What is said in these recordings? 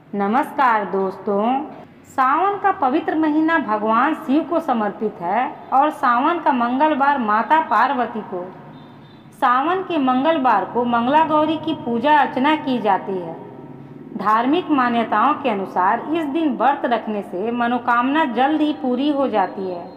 नमस्कार दोस्तों। सावन का पवित्र महीना भगवान शिव को समर्पित है और सावन का मंगलवार माता पार्वती को। सावन के मंगलवार को मंगला गौरी की पूजा अर्चना की जाती है। धार्मिक मान्यताओं के अनुसार इस दिन व्रत रखने से मनोकामना जल्द ही पूरी हो जाती है।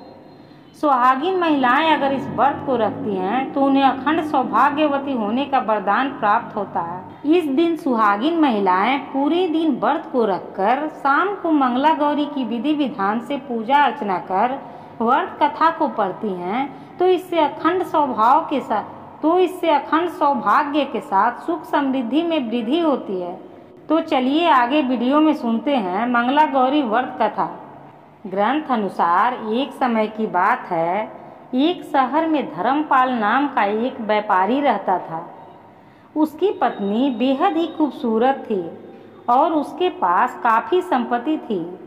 सुहागिन महिलाएं अगर इस व्रत को रखती हैं तो उन्हें अखंड सौभाग्यवती होने का वरदान प्राप्त होता है। इस दिन सुहागिन महिलाएं पूरे दिन व्रत को रखकर शाम को मंगला गौरी की विधि विधान से पूजा अर्चना कर व्रत कथा को पढ़ती हैं तो इससे अखंड सौभाग्य के साथ सुख समृद्धि में वृद्धि होती है। तो चलिए आगे वीडियो में सुनते हैं मंगला गौरी व्रत कथा। ग्रंथ अनुसार एक समय की बात है, एक शहर में धर्मपाल नाम का एक व्यापारी रहता था। उसकी पत्नी बेहद ही खूबसूरत थी और उसके पास काफ़ी संपत्ति थी,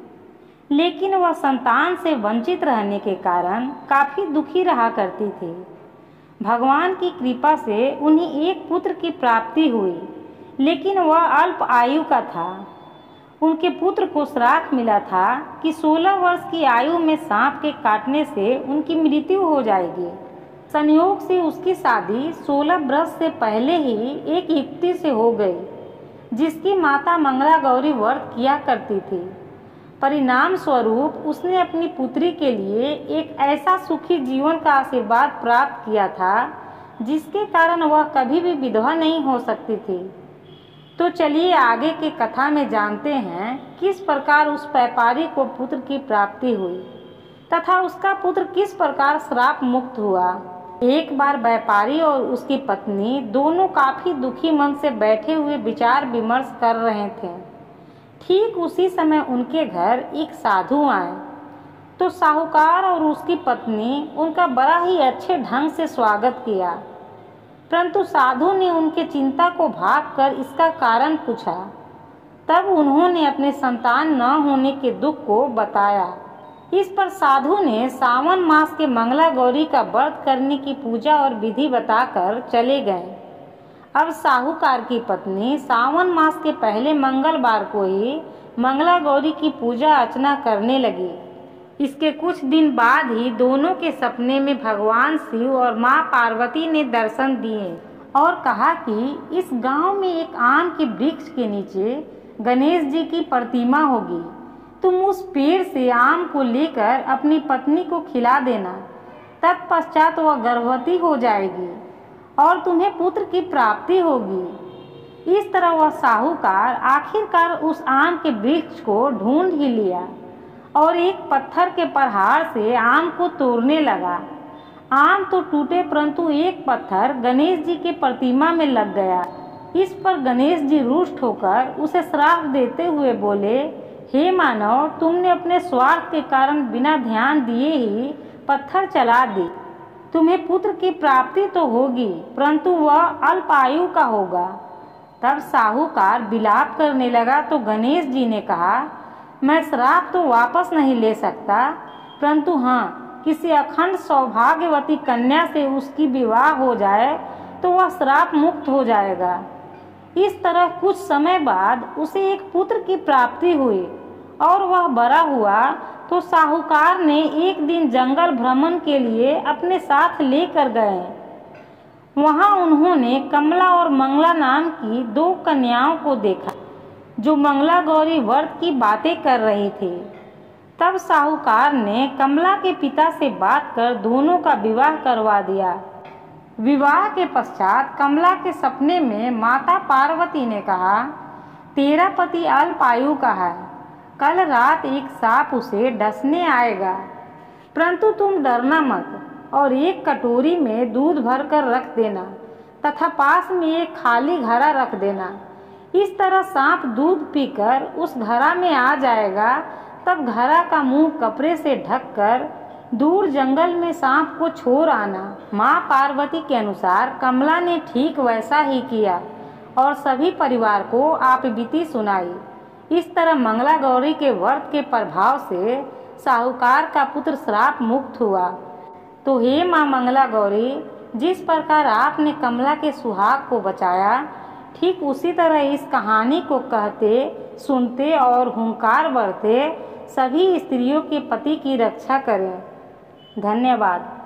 लेकिन वह संतान से वंचित रहने के कारण काफ़ी दुखी रहा करती थी। भगवान की कृपा से उन्हें एक पुत्र की प्राप्ति हुई, लेकिन वह अल्प आयु का था। उनके पुत्र को श्राप मिला था कि 16 वर्ष की आयु में सांप के काटने से उनकी मृत्यु हो जाएगी। संयोग से उसकी शादी 16 वर्ष से पहले ही एक युवती से हो गई, जिसकी माता मंगला गौरी व्रत किया करती थी। परिणाम स्वरूप उसने अपनी पुत्री के लिए एक ऐसा सुखी जीवन का आशीर्वाद प्राप्त किया था जिसके कारण वह कभी भी विधवा नहीं हो सकती थी। तो चलिए आगे के कथा में जानते हैं किस प्रकार उस व्यापारी को पुत्र की प्राप्ति हुई तथा उसका पुत्र किस प्रकार श्राप मुक्त हुआ। एक बार व्यापारी और उसकी पत्नी दोनों काफी दुखी मन से बैठे हुए विचार विमर्श कर रहे थे। ठीक उसी समय उनके घर एक साधु आए तो साहूकार और उसकी पत्नी उनका बड़ा ही अच्छे ढंग से स्वागत किया, परंतु साधु ने उनके चिंता को भांपकर इसका कारण पूछा। तब उन्होंने अपने संतान न होने के दुख को बताया। इस पर साधु ने सावन मास के मंगला गौरी का व्रत करने की पूजा और विधि बताकर चले गए। अब साहूकार की पत्नी सावन मास के पहले मंगलवार को ही मंगला गौरी की पूजा अर्चना करने लगी। इसके कुछ दिन बाद ही दोनों के सपने में भगवान शिव और मां पार्वती ने दर्शन दिए और कहा कि इस गांव में एक आम के वृक्ष के नीचे गणेश जी की प्रतिमा होगी। तुम उस पेड़ से आम को लेकर अपनी पत्नी को खिला देना, तत्पश्चात वह गर्भवती हो जाएगी और तुम्हें पुत्र की प्राप्ति होगी। इस तरह वह साहूकार आखिरकार उस आम के वृक्ष को ढूंढ ही लिया और एक पत्थर के प्रहार से आम को तोड़ने लगा। आम तो टूटे, परंतु एक पत्थर गणेश जी के प्रतिमा में लग गया। इस पर गणेश जी रुष्ट होकर उसे श्राप देते हुए बोले, हे मानव, तुमने अपने स्वार्थ के कारण बिना ध्यान दिए ही पत्थर चला दी। तुम्हें पुत्र की प्राप्ति तो होगी, परंतु वह अल्प आयु का होगा। तब साहूकार विलाप करने लगा तो गणेश जी ने कहा, मैं श्राप तो वापस नहीं ले सकता, परंतु हाँ, किसी अखंड सौभाग्यवती कन्या से उसकी विवाह हो जाए तो वह श्राप मुक्त हो जाएगा। इस तरह कुछ समय बाद उसे एक पुत्र की प्राप्ति हुई और वह बड़ा हुआ तो साहूकार ने एक दिन जंगल भ्रमण के लिए अपने साथ लेकर गए। वहाँ उन्होंने कमला और मंगला नाम की 2 कन्याओं को देखा जो मंगला गौरी व्रत की बातें कर रही थी। तब साहूकार ने कमला के पिता से बात कर दोनों का विवाह करवा दिया। विवाह के पश्चात कमला के सपने में माता पार्वती ने कहा, तेरा पति अल्प आयु का है, कल रात एक सांप उसे डसने आएगा, परंतु तुम डरना मत और एक कटोरी में दूध भरकर रख देना तथा पास में एक खाली घड़ा रख देना। इस तरह सांप दूध पीकर उस घड़ा में आ जाएगा। तब घड़ा का मुंह कपड़े से ढककर दूर जंगल में सांप को छोड़ आना। माँ पार्वती के अनुसार कमला ने ठीक वैसा ही किया और सभी परिवार को आप बीती सुनाई। इस तरह मंगला गौरी के व्रत के प्रभाव से साहूकार का पुत्र श्राप मुक्त हुआ। तो हे माँ मंगला गौरी, जिस प्रकार आपने कमला के सुहाग को बचाया, ठीक उसी तरह इस कहानी को कहते, सुनते और हुंकार भरते सभी स्त्रियों के पति की रक्षा करें। धन्यवाद।